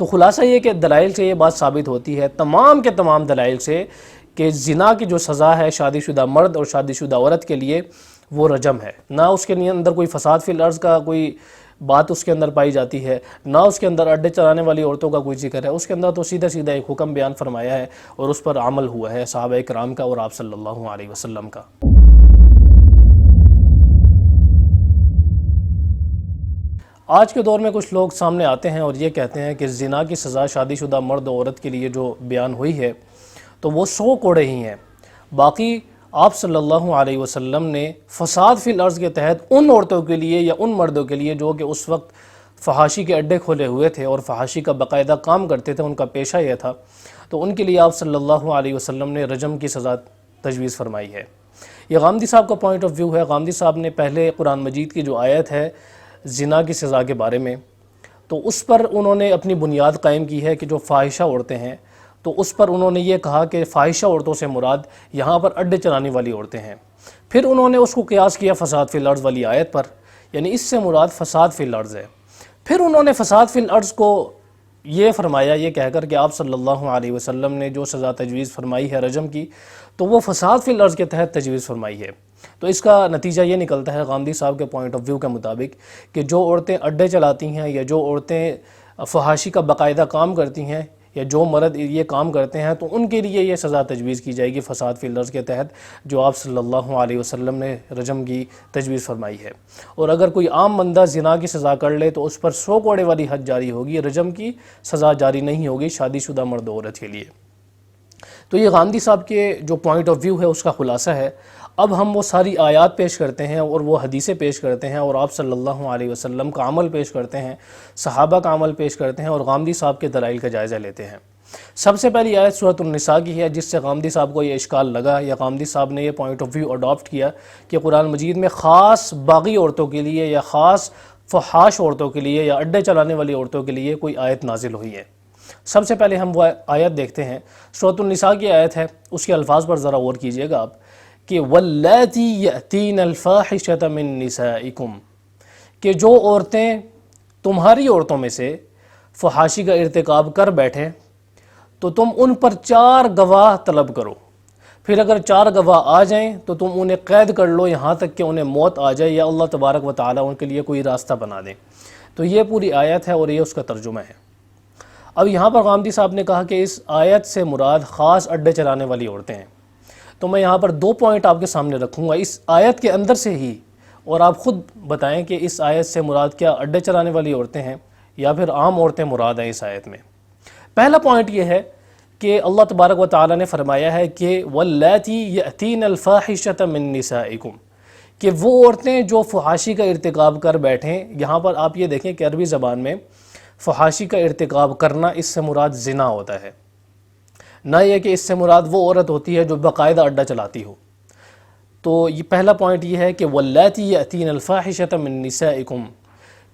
تو خلاصہ یہ کہ دلائل سے یہ بات ثابت ہوتی ہے، تمام کے تمام دلائل سے، کہ زنا کی جو سزا ہے شادی شدہ مرد اور شادی شدہ عورت کے لیے وہ رجم ہے۔ نہ اس کے اندر کوئی فساد فی الارض کا کوئی بات اس کے اندر پائی جاتی ہے، نہ اس کے اندر اڈے چلانے والی عورتوں کا کوئی ذکر ہے، اس کے اندر تو سیدھا سیدھا ایک حکم بیان فرمایا ہے اور اس پر عمل ہوا ہے صحابہ کرام کا اور آپ صلی اللہ علیہ وسلم کا۔ آج کے دور میں کچھ لوگ سامنے آتے ہیں اور یہ کہتے ہیں کہ زنا کی سزا شادی شدہ مرد و عورت کے لیے جو بیان ہوئی ہے تو وہ 100 کوڑے ہی ہیں، باقی آپ صلی اللہ علیہ وسلم نے فساد فی الارض کے تحت ان عورتوں کے لیے یا ان مردوں کے لیے جو کہ اس وقت فحاشی کے اڈے کھولے ہوئے تھے اور فحاشی کا باقاعدہ کام کرتے تھے، ان کا پیشہ یہ تھا، تو ان کے لیے آپ صلی اللہ علیہ وسلم نے رجم کی سزا تجویز فرمائی ہے۔ یہ غامدی صاحب کا پوائنٹ آف ویو ہے۔ غامدی صاحب نے پہلے قرآن مجید کی جو آیت ہے زنا کی سزا کے بارے میں، تو اس پر انہوں نے اپنی بنیاد قائم کی ہے کہ جو فاحشہ عورتیں ہیں، تو اس پر انہوں نے یہ کہا کہ فاحشہ عورتوں سے مراد یہاں پر اڈے چلانے والی عورتیں ہیں۔ پھر انہوں نے اس کو قیاس کیا فساد فی الارض والی آیت پر، یعنی اس سے مراد فساد فی الارض ہے۔ پھر انہوں نے فساد فی الارض کو یہ فرمایا، یہ کہہ کر کہ آپ صلی اللہ علیہ وسلم نے جو سزا تجویز فرمائی ہے رجم کی، تو وہ فساد فی الارض کے تحت تجویز فرمائی ہے۔ تو اس کا نتیجہ یہ نکلتا ہے غامدی صاحب کے پوائنٹ آف ویو کے مطابق کہ جو عورتیں اڈے چلاتی ہیں یا جو عورتیں فحاشی کا باقاعدہ کام کرتی ہیں یا جو مرد یہ کام کرتے ہیں، تو ان کے لیے یہ سزا تجویز کی جائے گی فساد فی الارض کے تحت جو آپ صلی اللہ علیہ وسلم نے رجم کی تجویز فرمائی ہے۔ اور اگر کوئی عام بندہ زنا کی سزا کر لے تو اس پر 100 کوڑے والی حد جاری ہوگی، رجم کی سزا جاری نہیں ہوگی شادی شدہ مرد و عورت کے لیے۔ تو یہ غامدی صاحب کے جو پوائنٹ آف ویو ہے اس کا خلاصہ ہے۔ اب ہم وہ ساری آیات پیش کرتے ہیں اور وہ حدیثیں پیش کرتے ہیں اور آپ صلی اللہ علیہ وسلم کا عمل پیش کرتے ہیں، صحابہ کا عمل پیش کرتے ہیں اور غامدی صاحب کے دلائل کا جائزہ لیتے ہیں۔ سب سے پہلی آیت سورۃ النساء کی ہے، جس سے غامدی صاحب کو یہ اشکال لگا یا غامدی صاحب نے یہ پوائنٹ آف ویو اڈاپٹ کیا کہ قرآن مجید میں خاص باغی عورتوں کے لیے یا خاص فحاش عورتوں کے لیے یا اڈے چلانے والی عورتوں کے لیے کوئی آیت نازل ہوئی ہے۔ سب سے پہلے ہم وہ آیت دیکھتے ہیں، سورۃ النساء کی آیت ہے، اس کے الفاظ پر ذرا غور کیجئے گا آپ کہ واللاتی یأتین الفاحشۃ من نسائکم، کہ جو عورتیں تمہاری عورتوں میں سے فحاشی کا ارتکاب کر بیٹھیں تو تم ان پر 4 گواہ طلب کرو، پھر اگر 4 گواہ آ جائیں تو تم انہیں قید کر لو یہاں تک کہ انہیں موت آ جائے یا اللہ تبارک و تعالیٰ ان کے لیے کوئی راستہ بنا دیں۔ تو یہ پوری آیت ہے اور یہ اس کا ترجمہ ہے۔ اب یہاں پر غامدی صاحب نے کہا کہ اس آیت سے مراد خاص اڈے چلانے والی عورتیں ہیں، تو میں یہاں پر 2 پوائنٹ آپ کے سامنے رکھوں گا اس آیت کے اندر سے ہی، اور آپ خود بتائیں کہ اس آیت سے مراد کیا اڈے چلانے والی عورتیں ہیں یا پھر عام عورتیں مراد ہیں اس آیت میں۔ پہلا پوائنٹ یہ ہے کہ اللہ تبارک و تعالیٰ نے فرمایا ہے کہ واللاتی یأتین الفاحشۃ من نسائکم، کہ وہ عورتیں جو فحاشی کا ارتکاب کر بیٹھیں۔ یہاں پر آپ یہ دیکھیں کہ عربی زبان میں فحاشی کا ارتکاب کرنا اس سے مراد زنا ہوتا ہے، نہ یہ کہ اس سے مراد وہ عورت ہوتی ہے جو باقاعدہ اڈا چلاتی ہو۔ تو یہ پہلا پوائنٹ یہ ہے کہ واللاتی یأتین الفاحشۃ من نسائکم،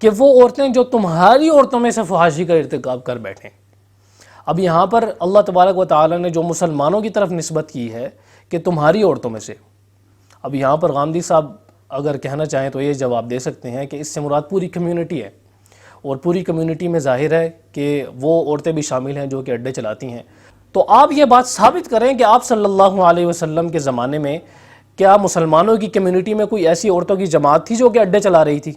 کہ وہ عورتیں جو تمہاری عورتوں میں سے فحاشی کا ارتکاب کر بیٹھیں۔ اب یہاں پر اللہ تبارک و تعالیٰ نے جو مسلمانوں کی طرف نسبت کی ہے کہ تمہاری عورتوں میں سے، اب یہاں پر غامدی صاحب اگر کہنا چاہیں تو یہ جواب دے سکتے ہیں کہ اس سے مراد پوری کمیونٹی ہے، اور پوری کمیونٹی میں ظاہر ہے کہ وہ عورتیں بھی شامل ہیں جو کہ اڈے چلاتی ہیں۔ تو آپ یہ بات ثابت کریں کہ آپ صلی اللہ علیہ وسلم کے زمانے میں کیا مسلمانوں کی کمیونٹی میں کوئی ایسی عورتوں کی جماعت تھی جو کہ اڈے چلا رہی تھی؟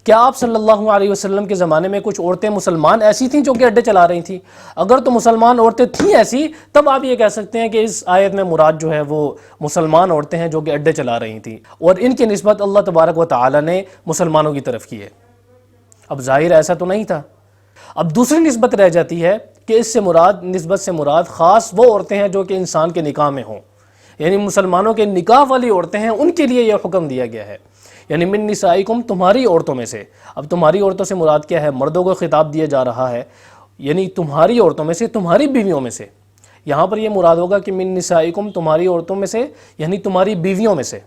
کیا آپ صلی اللہ علیہ وسلم کے زمانے میں کچھ عورتیں مسلمان ایسی تھیں جو کہ اڈے چلا رہی تھیں؟ اگر تو مسلمان عورتیں تھیں ایسی، تب آپ یہ کہہ سکتے ہیں کہ اس آیت میں مراد جو ہے وہ مسلمان عورتیں ہیں جو کہ اڈے چلا رہی تھیں، اور ان کی نسبت اللہ تبارک و تعالیٰ نے مسلمانوں کی طرف کی ہے۔ اب ظاہر ایسا تو نہیں تھا۔ اب دوسری نسبت رہ جاتی ہے کہ اس سے مراد، نسبت سے مراد خاص وہ عورتیں ہیں جو کہ انسان کے نکاح میں ہوں، یعنی مسلمانوں کے نکاح والی عورتیں ہیں، ان کے لیے یہ حکم دیا گیا ہے، یعنی من نسائکم، تمہاری عورتوں میں سے۔ اب تمہاری عورتوں سے مراد کیا ہے؟ مردوں کو خطاب دیا جا رہا ہے، یعنی تمہاری عورتوں میں سے، تمہاری بیویوں میں سے۔ یہاں پر یہ مراد ہوگا کہ من نسائکم، تمہاری عورتوں میں سے، یعنی تمہاری بیویوں میں سے۔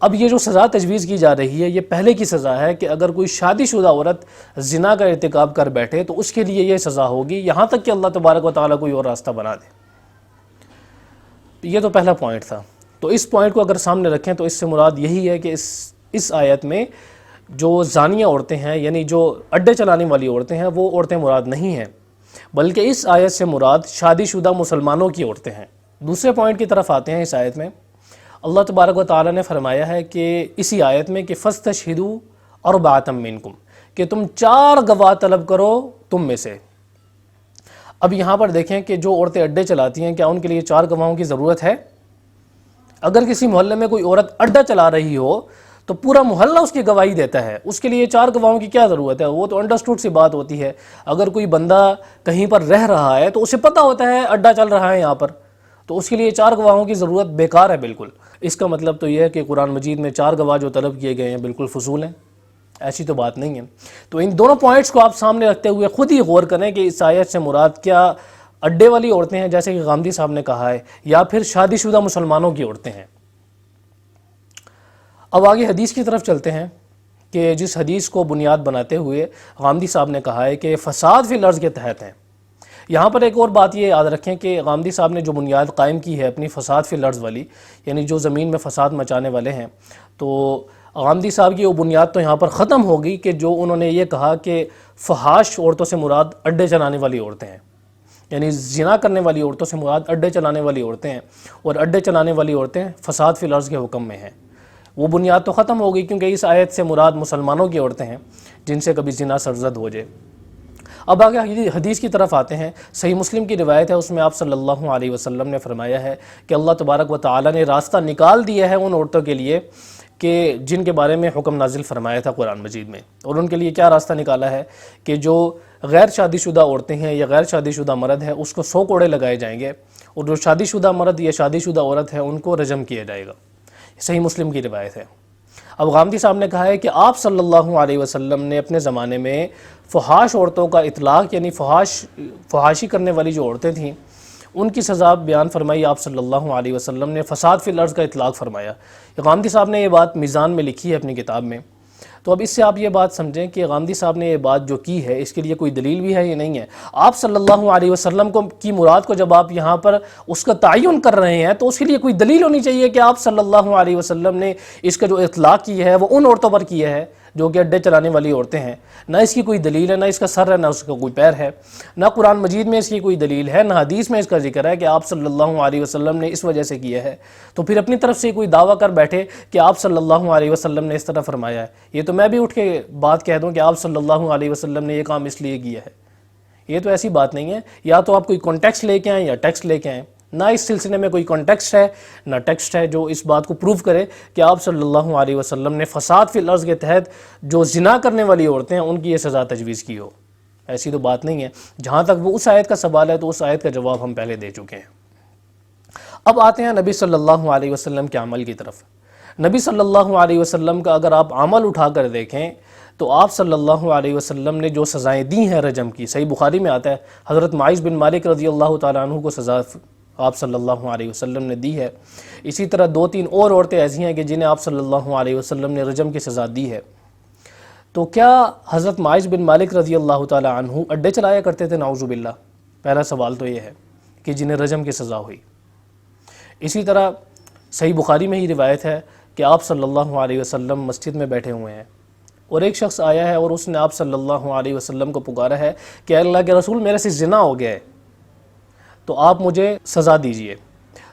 اب یہ جو سزا تجویز کی جا رہی ہے یہ پہلے کی سزا ہے کہ اگر کوئی شادی شدہ عورت زنا کا ارتکاب کر بیٹھے تو اس کے لیے یہ سزا ہوگی، یہاں تک کہ اللہ تبارک و تعالیٰ کوئی اور راستہ بنا دے۔ یہ تو پہلا پوائنٹ تھا۔ تو اس پوائنٹ کو اگر سامنے رکھیں تو اس سے مراد یہی ہے کہ اس آیت میں جو زانیہ عورتیں ہیں یعنی جو اڈے چلانے والی عورتیں ہیں وہ عورتیں مراد نہیں ہیں، بلکہ اس آیت سے مراد شادی شدہ مسلمانوں کی عورتیں ہیں۔ دوسرے پوائنٹ کی طرف آتے ہیں۔ اس آیت میں اللہ تبارک و تعالیٰ نے فرمایا ہے کہ اسی آیت میں کہ فَاسْتَشْهِدُوا أَرْبَعَةً مِّنكُمْ، کہ تم 4 گواہ طلب کرو تم میں سے۔ اب یہاں پر دیکھیں کہ جو عورتیں اڈے چلاتی ہیں کیا ان کے لیے 4 گواہوں کی ضرورت ہے؟ اگر کسی محلے میں کوئی عورت اڈا چلا رہی ہو تو پورا محلہ اس کی گواہی دیتا ہے، اس کے لیے 4 گواہوں کی کیا ضرورت ہے؟ وہ تو انڈرسٹوڈ سی بات ہوتی ہے۔ اگر کوئی بندہ کہیں پر رہ رہا ہے تو اسے پتہ ہوتا ہے اڈا چل رہا ہے یہاں پر، تو اس کے لیے 4 گواہوں کی ضرورت بیکار ہے بالکل۔ اس کا مطلب تو یہ ہے کہ قرآن مجید میں 4 گواہ جو طلب کیے گئے ہیں بالکل فضول ہیں، ایسی تو بات نہیں ہے۔ تو ان دونوں پوائنٹس کو آپ سامنے رکھتے ہوئے خود ہی غور کریں کہ اس آیت سے مراد کیا اڈے والی عورتیں ہیں جیسے کہ غامدی صاحب نے کہا ہے، یا پھر شادی شدہ مسلمانوں کی عورتیں ہیں۔ اب آگے حدیث کی طرف چلتے ہیں کہ جس حدیث کو بنیاد بناتے ہوئے غامدی صاحب نے کہا ہے کہ فساد فی الارض کے تحت ہیں۔ یہاں پر ایک اور بات یہ یاد رکھیں کہ غامدی صاحب نے جو بنیاد قائم کی ہے اپنی فساد فی الارض والی، یعنی جو زمین میں فساد مچانے والے ہیں، تو غامدی صاحب کی وہ بنیاد تو یہاں پر ختم ہوگی کہ جو انہوں نے یہ کہا کہ فحاش عورتوں سے مراد اڈے چلانے والی عورتیں ہیں، یعنی زنا کرنے والی عورتوں سے مراد اڈے چلانے والی عورتیں ہیں، اور اڈے چلانے والی عورتیں فساد فی الارض کے حکم میں ہیں۔ وہ بنیاد تو ختم ہوگی کیونکہ اس آیت سے مراد مسلمانوں کی عورتیں ہیں جن سے کبھی زنا سرزد ہو جائے۔ اب آگے حدیث کی طرف آتے ہیں۔ صحیح مسلم کی روایت ہے، اس میں آپ صلی اللہ علیہ وسلم نے فرمایا ہے کہ اللہ تبارک و تعالیٰ نے راستہ نکال دیا ہے ان عورتوں کے لیے کہ جن کے بارے میں حکم نازل فرمایا تھا قرآن مجید میں، اور ان کے لیے کیا راستہ نکالا ہے کہ جو غیر شادی شدہ عورتیں ہیں یا غیر شادی شدہ مرد ہے اس کو 100 کوڑے لگائے جائیں گے، اور جو شادی شدہ مرد یا شادی شدہ عورت ہے ان کو رجم کیا جائے گا۔ صحیح مسلم کی روایت ہے۔ اب غامدی صاحب نے کہا ہے کہ آپ صلی اللہ علیہ وسلم نے اپنے زمانے میں فحاش عورتوں کا اطلاق، یعنی فحاشی کرنے والی جو عورتیں تھیں ان کی سزا بیان فرمائی۔ آپ صلی اللہ علیہ وسلم نے فساد فی الارض کا اطلاق فرمایا۔ غامدی صاحب نے یہ بات میزان میں لکھی ہے اپنی کتاب میں۔ تو اب اس سے آپ یہ بات سمجھیں کہ غامدی صاحب نے یہ بات جو کی ہے اس کے لیے کوئی دلیل بھی ہے یا نہیں ہے۔ آپ صلی اللہ علیہ وسلم کی مراد کو جب آپ یہاں پر اس کا تعین کر رہے ہیں تو اس کے لیے کوئی دلیل ہونی چاہیے کہ آپ صلی اللہ علیہ وسلم نے اس کا جو اطلاق کی ہے وہ ان عورتوں پر کیا ہے جو کہ اڈے چلانے والی عورتیں ہیں۔ نہ اس کی کوئی دلیل ہے، نہ اس کا سر ہے، نہ اس کا کوئی پیر ہے، نہ قرآن مجید میں اس کی کوئی دلیل ہے، نہ حدیث میں اس کا ذکر ہے کہ آپ صلی اللہ علیہ وسلم نے اس وجہ سے کیا ہے۔ تو پھر اپنی طرف سے کوئی دعویٰ کر بیٹھے کہ آپ صلی اللہ علیہ وسلم نے اس طرح فرمایا ہے، یہ تو میں بھی اٹھ کے بات کہہ دوں کہ آپ صلی اللہ علیہ وسلم نے یہ کام اس لیے کیا ہے، یہ تو ایسی بات نہیں ہے۔ یا تو آپ کوئی کانٹیکسٹ لے کے آئیں یا ٹیکسٹ لے کے آئیں۔ نہ اس سلسلے میں کوئی کانٹیکسٹ ہے نہ ٹیکسٹ ہے جو اس بات کو پروو کرے کہ آپ صلی اللہ علیہ وسلم نے فساد فی الارض کے تحت جو زنا کرنے والی عورتیں ہیں ان کی یہ سزا تجویز کی ہو۔ ایسی تو بات نہیں ہے۔ جہاں تک وہ اس آیت کا سوال ہے تو اس آیت کا جواب ہم پہلے دے چکے ہیں۔ اب آتے ہیں نبی صلی اللہ علیہ وسلم کے عمل کی طرف۔ نبی صلی اللہ علیہ وسلم کا اگر آپ عمل اٹھا کر دیکھیں تو آپ صلی اللہ علیہ وسلم نے جو سزائیں دی ہیں رجم کی، صحیح بخاری میں آتا ہے حضرت معاذ بن مالک رضی اللہ تعالیٰ عنہ کو سزا آپ صلی اللہ علیہ وسلم نے دی ہے۔ اسی طرح 2-3 اور عورتیں ایسی ہیں کہ جنہیں آپ صلی اللہ علیہ وسلم نے رجم کی سزا دی ہے۔ تو کیا حضرت معاذ بن مالک رضی اللہ تعالیٰ عنہ اڈے چلایا کرتے تھے؟ نعوذ باللہ۔ پہلا سوال تو یہ ہے کہ جنہیں رجم کی سزا ہوئی۔ اسی طرح صحیح بخاری میں ہی روایت ہے کہ آپ صلی اللہ علیہ وسلم مسجد میں بیٹھے ہوئے ہیں اور ایک شخص آیا ہے اور اس نے آپ صلی اللہ علیہ وسلم کو پکارا ہے کہ اللہ کے رسول میرے سے زنا ہو گیا ہے تو آپ مجھے سزا دیجئے۔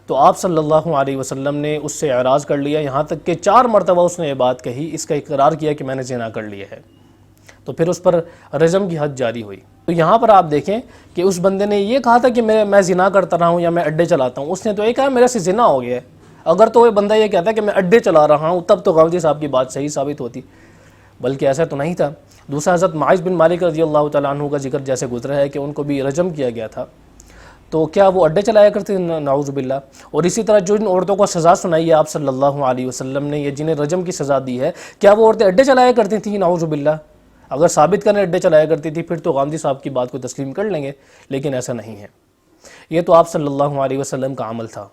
تو آپ صلی اللہ علیہ وسلم نے اس سے اعراض کر لیا، یہاں تک کہ 4 مرتبہ اس نے یہ بات کہی، اس کا اقرار کیا کہ میں نے زنا کر لیا ہے، تو پھر اس پر رجم کی حد جاری ہوئی۔ تو یہاں پر آپ دیکھیں کہ اس بندے نے یہ کہا تھا کہ میں زنا کرتا رہا ہوں یا میں اڈے چلاتا ہوں، اس نے تو یہ کہا میرے سے زنا ہو گیا ہے۔ اگر تو وہ بندہ یہ کہتا ہے کہ میں اڈے چلا رہا ہوں تب تو غامدی صاحب کی بات صحیح ثابت ہوتی، بلکہ ایسا تو نہیں تھا۔ دوسرا حضرت معاذ بن مالک رضی اللہ تعالیٰ عنہ کا ذکر جیسے گزرا ہے کہ ان کو بھی رجم کیا گیا تھا، تو کیا وہ اڈے چلایا کرتے تھے؟ نعوذ باللہ۔ اور اسی طرح جو ان عورتوں کو سزا سنائی ہے آپ صلی اللہ علیہ وسلم نے، یہ جنہیں رجم کی سزا دی ہے، کیا وہ عورتیں اڈے چلایا کرتی تھیں؟ نعوذ باللہ۔ اگر ثابت کرنے اڈے چلایا کرتی تھی پھر تو غامدی صاحب کی بات کو تسلیم کر لیں گے، لیکن ایسا نہیں ہے۔ یہ تو آپ صلی اللہ علیہ وسلم کا عمل تھا۔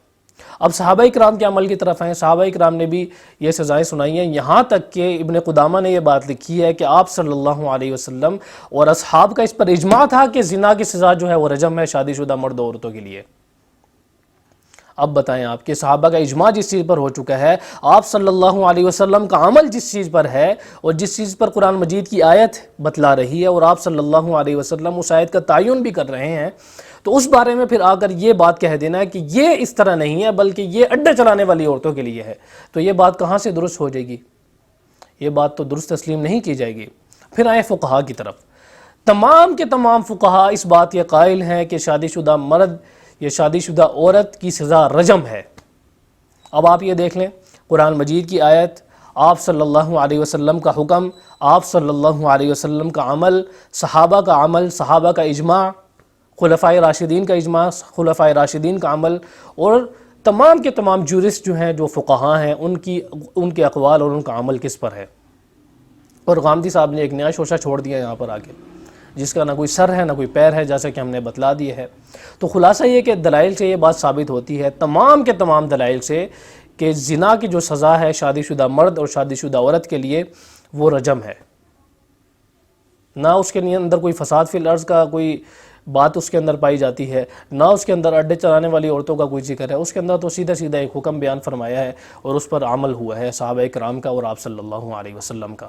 اب صحابہ اکرام کے عمل کی طرف ہیں۔ صحابہ اکرام نے بھی یہ سزائیں سنائی ہیں، یہاں تک کہ ابن قدامہ نے یہ بات لکھی ہے کہ آپ صلی اللہ علیہ وسلم اور اصحاب کا اس پر اجماع تھا کہ زنا کی سزا جو ہے وہ رجم ہے شادی شدہ مرد عورتوں کے لیے۔ اب بتائیں آپ کہ صحابہ کا اجماع جس چیز پر ہو چکا ہے، آپ صلی اللہ علیہ وسلم کا عمل جس چیز پر ہے اور جس چیز پر قرآن مجید کی آیت بتلا رہی ہے اور آپ صلی اللہ علیہ وسلم اس آیت کا تعین بھی کر رہے ہیں، تو اس بارے میں پھر آ کر یہ بات کہہ دینا ہے کہ یہ اس طرح نہیں ہے بلکہ یہ اڈے چلانے والی عورتوں کے لیے ہے، تو یہ بات کہاں سے درست ہو جائے گی؟ یہ بات تو درست تسلیم نہیں کی جائے گی۔ پھر آئیں فقہا کی طرف۔ تمام کے تمام فقہا اس بات کے قائل ہیں کہ شادی شدہ مرد یا شادی شدہ عورت کی سزا رجم ہے۔ اب آپ یہ دیکھ لیں، قرآن مجید کی آیت، آپ صلی اللہ علیہ وسلم کا حکم، آپ صلی اللہ علیہ وسلم کا عمل، صحابہ کا عمل، صحابہ کا اجماع، خلفائے راشدین کا اجماع، خلفائے راشدین کا عمل، اور تمام کے تمام جورسٹ جو ہیں، جو فقہا ہیں، ان کے اقوال اور ان کا عمل کس پر ہے۔ اور غامدی صاحب نے ایک نیا شوشہ چھوڑ دیا یہاں پر آگے، جس کا نہ کوئی سر ہے نہ کوئی پیر ہے، جیسا کہ ہم نے بتلا دیا ہے۔ تو خلاصہ یہ کہ دلائل سے یہ بات ثابت ہوتی ہے، تمام کے تمام دلائل سے، کہ زنا کی جو سزا ہے شادی شدہ مرد اور شادی شدہ عورت کے لیے وہ رجم ہے۔ نہ اس کے اندر کوئی فساد فی الارض کا کوئی بات اس کے اندر پائی جاتی ہے، نہ اس کے اندر اڈے چلانے والی عورتوں کا کوئی ذکر ہے، اس کے اندر تو سیدھا سیدھا ایک حکم بیان فرمایا ہے اور اس پر عمل ہوا ہے صحابہ کرام کا اور آپ صلی اللہ علیہ وسلم کا۔